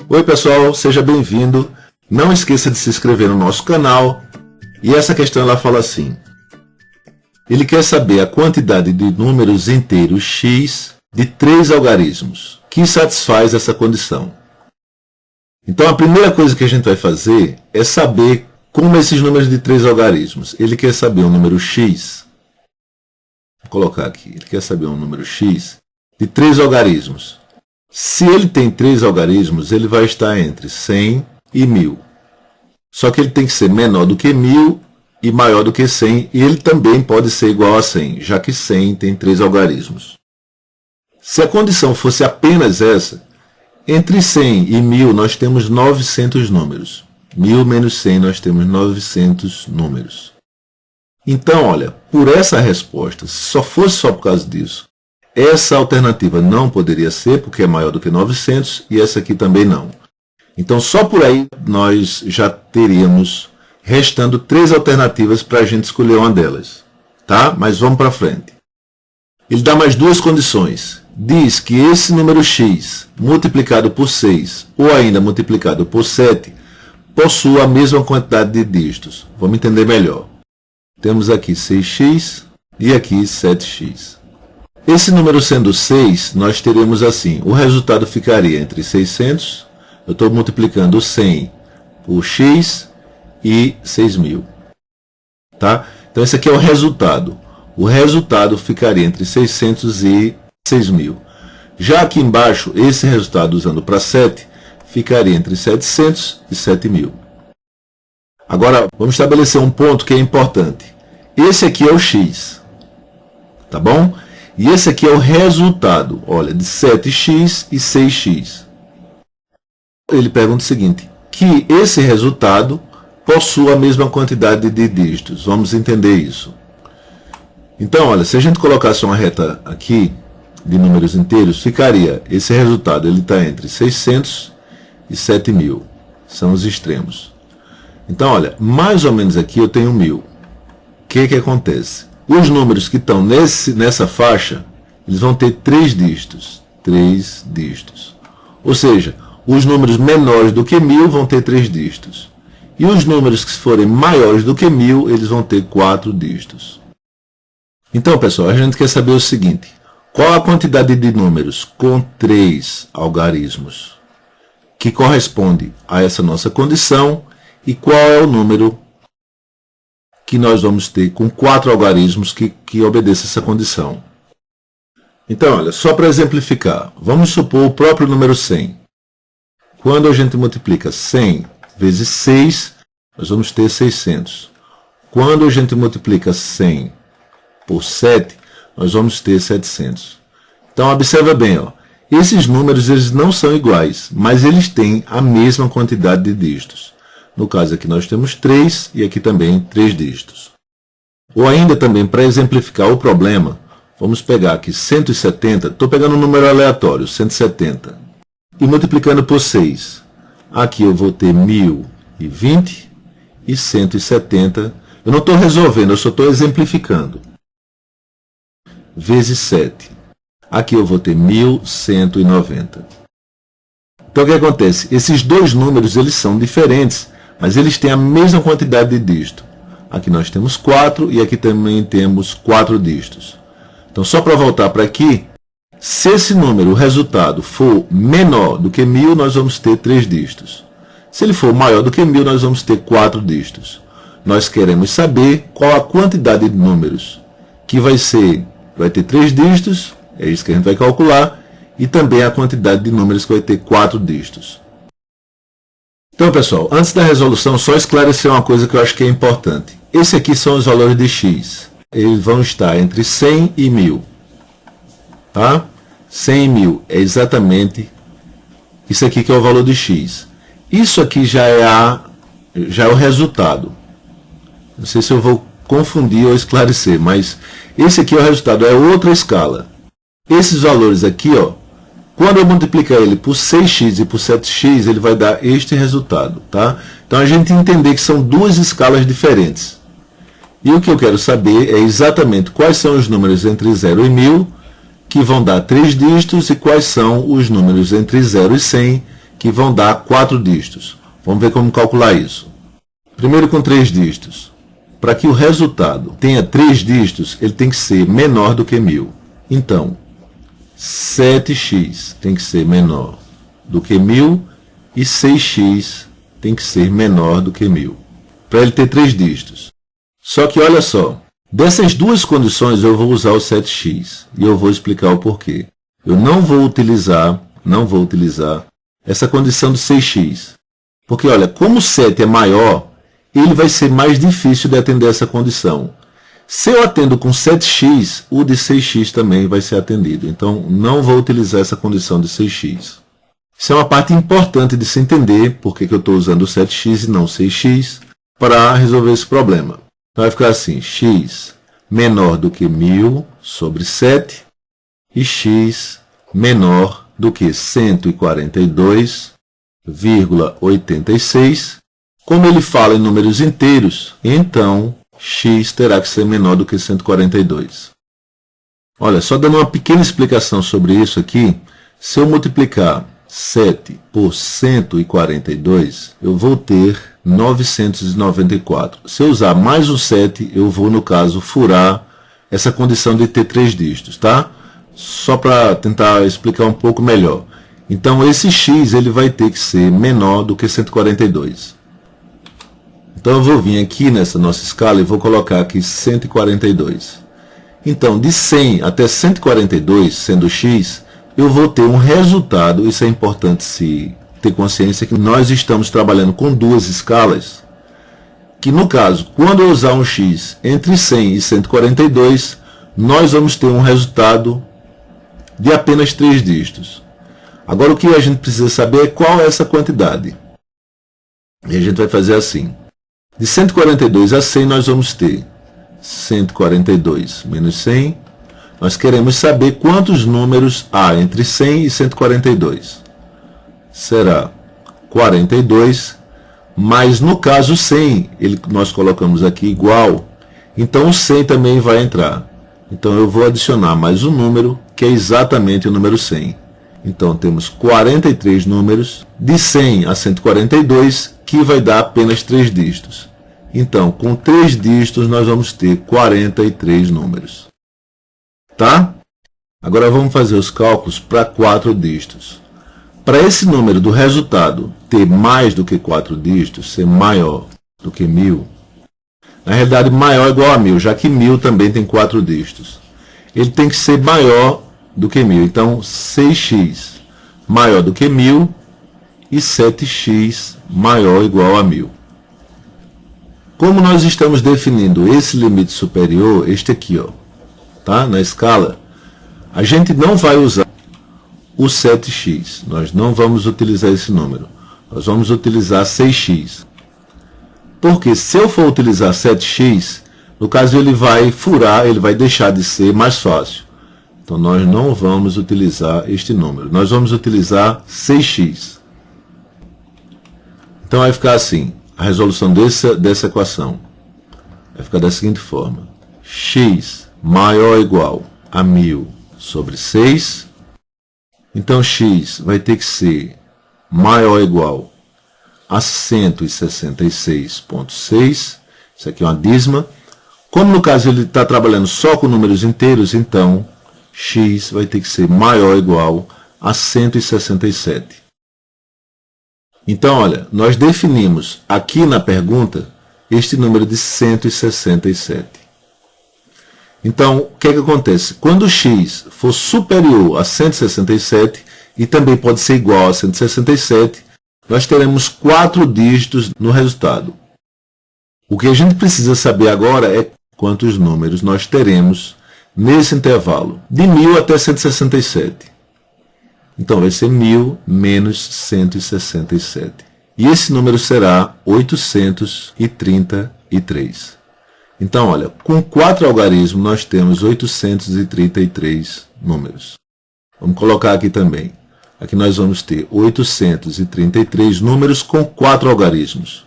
Oi pessoal, seja bem-vindo. Não esqueça de se inscrever no nosso canal. E essa questão ela fala assim. Ele quer saber a quantidade de números inteiros x de 3 algarismos, que satisfaz essa condição. Então a primeira coisa que a gente vai fazer é saber como esses números de 3 algarismos. Ele quer saber um número x. Vou colocar aqui. Ele quer saber um número x de 3 algarismos. Se ele tem 3 algarismos, ele vai estar entre 100 e 1000. Só que ele tem que ser menor do que 1000 e maior do que 100. E ele também pode ser igual a 100, já que 100 tem 3 algarismos. Se a condição fosse apenas essa, entre 100 e 1000 nós temos 900 números. 1000 menos 100 nós temos 900 números. Então, olha, por essa resposta, se só fosse só por causa disso, essa alternativa não poderia ser, porque é maior do que 900, e essa aqui também não. Então, só por aí, nós já teríamos restando 3 alternativas para a gente escolher uma delas. Tá? Mas vamos para frente. Ele dá mais 2 condições. Diz que esse número x, multiplicado por 6, ou ainda multiplicado por 7, possua a mesma quantidade de dígitos. Vamos entender melhor. Temos aqui 6x e aqui 7x. Esse número sendo 6, nós teremos assim, o resultado ficaria entre 600, eu estou multiplicando 100 por x e 6.000. Tá? Então esse aqui é o resultado. O resultado ficaria entre 600 e 6.000. Já aqui embaixo, esse resultado usando para 7, ficaria entre 700 e 7.000. Agora, vamos estabelecer um ponto que é importante. Esse aqui é o x. Tá bom? E esse aqui é o resultado, olha, de 7x e 6x. Ele pergunta o seguinte, que esse resultado possua a mesma quantidade de dígitos. Vamos entender isso. Então, olha, se a gente colocasse uma reta aqui, de números inteiros, ficaria, esse resultado, ele está entre 600 e 7.000. São os extremos. Então, olha, mais ou menos aqui eu tenho 1000. O que acontece? Os números que estão nessa faixa, eles vão ter 3 dígitos. 3 dígitos. Ou seja, os números menores do que 1000 vão ter 3 dígitos. E os números que forem maiores do que 1000, eles vão ter 4 dígitos. Então, pessoal, a gente quer saber o seguinte. Qual a quantidade de números com 3 algarismos que corresponde a essa nossa condição e qual é o número que nós vamos ter com 4 algarismos que obedeçam essa condição. Então, olha, só para exemplificar, vamos supor o próprio número 100. Quando a gente multiplica 100 vezes 6, nós vamos ter 600. Quando a gente multiplica 100 por 7, nós vamos ter 700. Então, observa bem, ó, esses números eles não são iguais, mas eles têm a mesma quantidade de dígitos. No caso aqui nós temos 3 e aqui também 3 dígitos. Ou ainda também, para exemplificar o problema, vamos pegar aqui 170, estou pegando um número aleatório, 170, e multiplicando por 6. Aqui eu vou ter 1020 e 170. Eu não estou resolvendo, eu só estou exemplificando. Vezes 7. Aqui eu vou ter 1190. Então o que acontece? Esses dois números eles são diferentes, mas eles têm a mesma quantidade de dígito. Aqui nós temos 4 e aqui também temos 4 dígitos. Então, só para voltar para aqui, se esse número, o resultado, for menor do que 1000, nós vamos ter 3 dígitos. Se ele for maior do que 1000, nós vamos ter 4 dígitos. Nós queremos saber qual a quantidade de números que vai ter 3 dígitos, é isso que a gente vai calcular, e também a quantidade de números que vai ter 4 dígitos. Então, pessoal, antes da resolução, só esclarecer uma coisa que eu acho que é importante. Esse aqui são os valores de x. Eles vão estar entre 100 e 1000. Tá? 100 e 1000 é exatamente isso aqui que é o valor de x. Isso aqui já é o resultado. Não sei se eu vou confundir ou esclarecer, mas esse aqui é o resultado, é outra escala. Esses valores aqui, ó, quando eu multiplicar ele por 6x e por 7x, ele vai dar este resultado. Tá? Então, a gente entender que são duas escalas diferentes. E o que eu quero saber é exatamente quais são os números entre 0 e 1000 que vão dar 3 dígitos, e quais são os números entre 0 e 100, que vão dar 4 dígitos. Vamos ver como calcular isso. Primeiro com 3 dígitos. Para que o resultado tenha 3 dígitos, ele tem que ser menor do que 1000. Então, 7x tem que ser menor do que 1000 e 6x tem que ser menor do que 1000. Para ele ter 3 dígitos. Só que olha só, dessas duas condições eu vou usar o 7x e eu vou explicar o porquê. Eu não vou utilizar essa condição do 6x. Porque olha, como o 7 é maior, ele vai ser mais difícil de atender essa condição. Se eu atendo com 7x, o de 6x também vai ser atendido. Então, não vou utilizar essa condição de 6x. Isso é uma parte importante de se entender porque que eu estou usando o 7x e não 6x para resolver esse problema. Então, vai ficar assim, x menor do que 1000 sobre 7 e x menor do que 142,86. Como ele fala em números inteiros, então x terá que ser menor do que 142. Olha, só dando uma pequena explicação sobre isso aqui, se eu multiplicar 7 por 142, eu vou ter 994. Se eu usar mais um 7, eu vou, no caso, furar essa condição de ter 3 dígitos, tá? Só para tentar explicar um pouco melhor. Então, esse x ele vai ter que ser menor do que 142. Então, eu vou vir aqui nessa nossa escala e vou colocar aqui 142. Então, de 100 até 142, sendo x, eu vou ter um resultado. Isso é importante se ter consciência que nós estamos trabalhando com duas escalas, que no caso, quando eu usar um x entre 100 e 142, nós vamos ter um resultado de apenas 3 dígitos. Agora, o que a gente precisa saber é qual é essa quantidade. E a gente vai fazer assim. De 142 a 100, nós vamos ter 142 menos 100. Nós queremos saber quantos números há entre 100 e 142. Será 42, mas no caso 100, nós colocamos aqui igual, então o 100 também vai entrar. Então eu vou adicionar mais um número, que é exatamente o número 100. Então temos 43 números, de 100 a 142, que vai dar apenas 3 dígitos. Então, com 3 dígitos, nós vamos ter 43 números. Tá? Agora vamos fazer os cálculos para 4 dígitos. Para esse número do resultado ter mais do que 4 dígitos, ser maior do que 1000, na realidade maior é igual a 1000, já que 1000 também tem 4 dígitos. Ele tem que ser maior do que 1000. Então, 6x maior do que 1000 e 7x maior ou igual a 1000. Como nós estamos definindo esse limite superior, este aqui, ó, tá? Na escala, a gente não vai usar o 7x. Nós não vamos utilizar esse número. Nós vamos utilizar 6x. Porque se eu for utilizar 7x, no caso ele vai furar, ele vai deixar de ser mais fácil. Então nós não vamos utilizar este número. Nós vamos utilizar 6x. Então vai ficar assim. A resolução dessa equação vai ficar da seguinte forma. X maior ou igual a 1000 sobre 6. Então, x vai ter que ser maior ou igual a 166,6. Isso aqui é uma dízima. Como no caso ele está trabalhando só com números inteiros, então x vai ter que ser maior ou igual a 167. Então, olha, nós definimos aqui na pergunta este número de 167. Então, o que é que acontece? Quando x for superior a 167, e também pode ser igual a 167, nós teremos 4 dígitos no resultado. O que a gente precisa saber agora é quantos números nós teremos nesse intervalo, de 1000 até 167. Então, vai ser 1000 menos 167. E esse número será 833. Então, olha, com 4 algarismos, nós temos 833 números. Vamos colocar aqui também. Aqui nós vamos ter 833 números com 4 algarismos.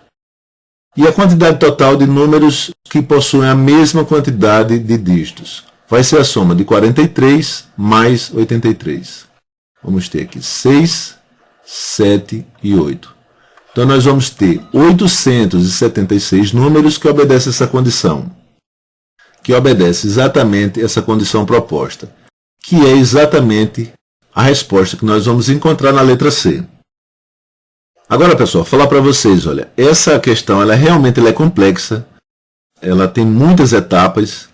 E a quantidade total de números que possuem a mesma quantidade de dígitos. vai ser a soma de 43 mais 83. Vamos ter aqui 6, 7 e 8. Então, nós vamos ter 876 números que obedecem essa condição. Que obedece exatamente essa condição proposta. Que é exatamente a resposta que nós vamos encontrar na letra C. Agora, pessoal, falar para vocês, olha, essa questão realmente é complexa, ela tem muitas etapas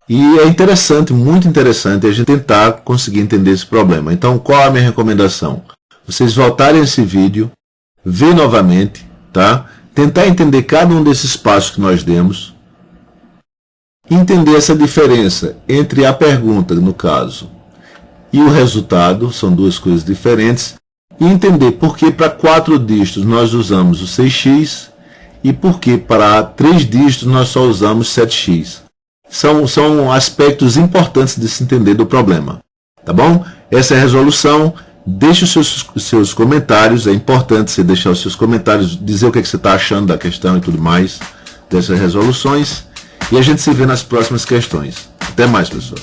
e é interessante, muito interessante a gente tentar conseguir entender esse problema. Então, qual a minha recomendação? Vocês voltarem esse vídeo, ver novamente, tá? Tentar entender cada um desses passos que nós demos, entender essa diferença entre a pergunta, no caso, e o resultado, são duas coisas diferentes, e entender por que para 4 dígitos nós usamos o 6x e por que para 3 dígitos nós só usamos 7x. São aspectos importantes de se entender do problema. Tá bom? Essa é a resolução. Deixe os seus comentários. É importante você deixar os seus comentários, dizer o que você está achando da questão e tudo mais, dessas resoluções. E a gente se vê nas próximas questões. Até mais, pessoal.